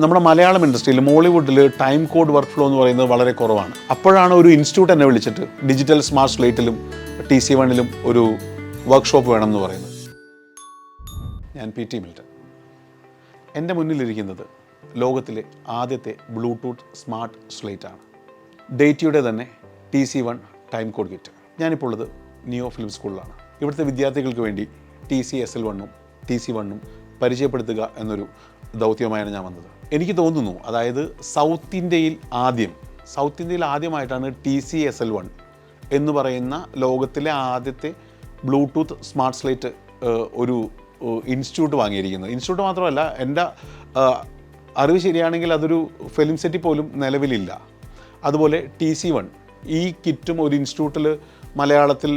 നമ്മുടെ മലയാളം ഇൻഡസ്ട്രിയിൽ മോളിവുഡിൽ time code work flow എന്ന് പറയുന്നത് വളരെ കുറവാണ്. അപ്പോഴാണ് ഒരു ഇൻസ്റ്റിറ്റ്യൂട്ട് എന്നെ വിളിച്ചിട്ട് ഡിജിറ്റൽ സ്മാർട്ട് സ്ലേറ്റിലും TC1 ഒരു വർക്ക്ഷോപ്പ് വേണമെന്ന് പറയുന്നത്. ഞാൻ PT മിൽട്ടൺ. എൻ്റെ മുന്നിലിരിക്കുന്നത് ലോകത്തിലെ ആദ്യത്തെ ബ്ലൂടൂത്ത് സ്മാർട്ട് സ്ലേറ്റാണ്. ഡേറ്റിയുടെ തന്നെ TC1 ടൈം കോഡ് കിറ്റ്. ഞാനിപ്പോൾ ഉള്ളത് നിയോ ഫിലിം സ്കൂളിലാണ്. ഇവിടുത്തെ വിദ്യാർത്ഥികൾക്ക് വേണ്ടി TCSL1 TC1 പരിചയപ്പെടുത്തുക എന്നൊരു ദൗത്യമായാണ് ഞാൻ വന്നത്. എനിക്ക് തോന്നുന്നു, അതായത് സൗത്ത് ഇന്ത്യയിൽ ആദ്യമായിട്ടാണ് TCSL1 എന്ന് പറയുന്ന ലോകത്തിലെ ആദ്യത്തെ ബ്ലൂടൂത്ത് സ്മാർട്ട് സ്ലേറ്റ് ഒരു ഇൻസ്റ്റിറ്റ്യൂട്ട് വാങ്ങിയിരിക്കുന്നത്. ഇൻസ്റ്റിറ്റ്യൂട്ട് മാത്രമല്ല, എൻ്റെ അറിവ് ശരിയാണെങ്കിൽ അതൊരു ഫിലിം സെറ്റിൽ പോലും നിലവിലില്ല. അതുപോലെ TC1 ഈ കിറ്റും ഒരു ഇൻസ്റ്റിറ്റ്യൂട്ടിൽ മലയാളത്തിൽ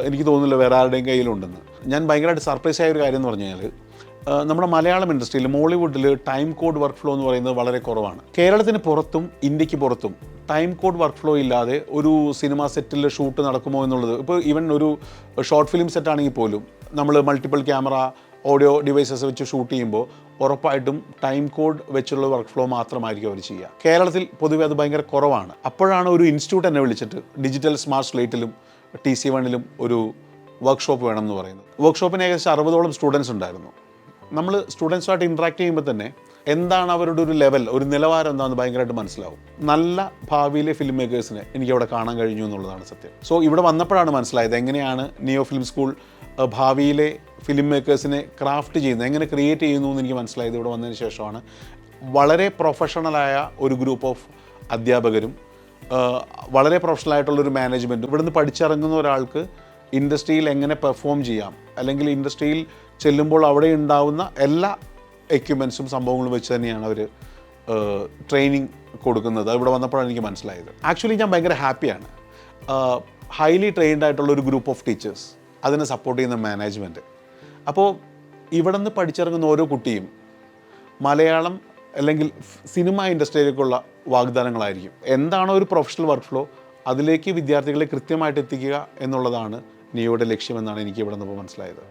എനിക്ക് തോന്നുന്നില്ല വേറെ ആരുടെയും കയ്യിലുണ്ടെന്ന്. ഞാൻ ഭയങ്കരമായിട്ട് സർപ്രൈസ് ആയ ഒരു കാര്യം എന്ന് പറഞ്ഞു കഴിഞ്ഞാൽ, നമ്മുടെ മലയാളം ഇൻഡസ്ട്രിയിൽ മോളിവുഡിൽ ടൈം കോഡ് വർക്ക് ഫ്ലോ എന്ന് പറയുന്നത് വളരെ കുറവാണ്. കേരളത്തിന് പുറത്തും ഇന്ത്യക്ക് പുറത്തും ടൈം കോഡ് വർക്ക് ഫ്ലോ ഇല്ലാതെ ഒരു സിനിമ സെറ്റിൽ ഷൂട്ട് നടക്കുമോ എന്നുള്ളത്, ഇപ്പോൾ ഈവൻ ഒരു ഷോർട്ട് ഫിലിം സെറ്റാണെങ്കിൽ പോലും നമ്മൾ മൾട്ടിപ്പിൾ ക്യാമറ ഓഡിയോ ഡിവൈസസ് വെച്ച് ഷൂട്ട് ചെയ്യുമ്പോൾ ഉറപ്പായിട്ടും ടൈം കോഡ് വെച്ചുള്ള വർക്ക് ഫ്ലോ മാത്രമായിരിക്കും അവർ ചെയ്യുക. കേരളത്തിൽ പൊതുവെ അത് ഭയങ്കര കുറവാണ്. അപ്പോഴാണ് ഒരു ഇൻസ്റ്റിറ്റ്യൂട്ട് എന്നെ വിളിച്ചിട്ട് ഡിജിറ്റൽ സ്മാർട്ട് സ്ലേറ്റിലും TC1 ഒരു വർക്ക്ഷോപ്പ് വേണമെന്ന് പറയുന്നത്. വർക്ക്ഷോപ്പിന് ഏകദേശം 60ഓളം സ്റ്റുഡൻസ് ഉണ്ടായിരുന്നു. നമ്മൾ സ്റ്റുഡൻസുമായിട്ട് ഇൻട്രാക്ട് ചെയ്യുമ്പോൾ തന്നെ എന്താണ് അവരുടെ ഒരു ലെവൽ, ഒരു നിലവാരം എന്താണെന്ന് ഭയങ്കരമായിട്ട് മനസ്സിലാവും. നല്ല ഭാവിയിലെ ഫിലിം മേക്കേഴ്സിനെ എനിക്കവിടെ കാണാൻ കഴിഞ്ഞു എന്നുള്ളതാണ് സത്യം. സോ ഇവിടെ വന്നപ്പോഴാണ് മനസ്സിലായത് എങ്ങനെയാണ് നിയോ ഫിലിം സ്കൂൾ ഭാവിയിലെ ഫിലിം മേക്കേഴ്സിനെ ക്രാഫ്റ്റ് ചെയ്യുന്നത്, എങ്ങനെ ക്രിയേറ്റ് ചെയ്യുന്നു എന്ന് എനിക്ക് മനസ്സിലായത് ഇവിടെ വന്നതിന് ശേഷമാണ്. വളരെ പ്രൊഫഷണലായ ഒരു ഗ്രൂപ്പ് ഓഫ് അധ്യാപകരും വളരെ പ്രൊഫഷണലായിട്ടുള്ളൊരു മാനേജ്മെൻറ്റും ഇവിടുന്ന് പഠിച്ചിറങ്ങുന്ന ഒരാൾക്ക് ഇൻഡസ്ട്രിയിൽ എങ്ങനെ പെർഫോം ചെയ്യാം, അല്ലെങ്കിൽ ഇൻഡസ്ട്രിയിൽ ചെല്ലുമ്പോൾ അവിടെ ഉണ്ടാവുന്ന എല്ലാ എക്യുപ്മെൻറ്റ്സും സംഭവങ്ങളും വെച്ച് തന്നെയാണ് അവർ ട്രെയിനിങ് കൊടുക്കുന്നത്. ഇവിടെ വന്നപ്പോഴാണ് എനിക്ക് മനസ്സിലായത്. ആക്ച്വലി ഞാൻ ഭയങ്കര ഹാപ്പിയാണ്. ഹൈലി ട്രെയിൻഡ് ആയിട്ടുള്ളൊരു ഗ്രൂപ്പ് ഓഫ് ടീച്ചേഴ്സ്, അതിനെ സപ്പോർട്ട് ചെയ്യുന്ന മാനേജ്മെൻറ്റ്. അപ്പോൾ ഇവിടെ നിന്ന് പഠിച്ചിറങ്ങുന്ന ഓരോ കുട്ടിയും മലയാളം അല്ലെങ്കിൽ സിനിമ ഇൻഡസ്ട്രിയിലേക്കുള്ള വാഗ്ദാനങ്ങളായിരിക്കും. എന്താണോ ഒരു പ്രൊഫഷണൽ വർക്ക് ഫ്ലോ, അതിലേക്ക് വിദ്യാർത്ഥികളെ കൃത്യമായിട്ട് എത്തിക്കുക എന്നുള്ളതാണ് നിയോയുടെ ലക്ഷ്യമെന്നാണ് എനിക്ക് ഇവിടെ നിന്ന് മനസ്സിലായത്.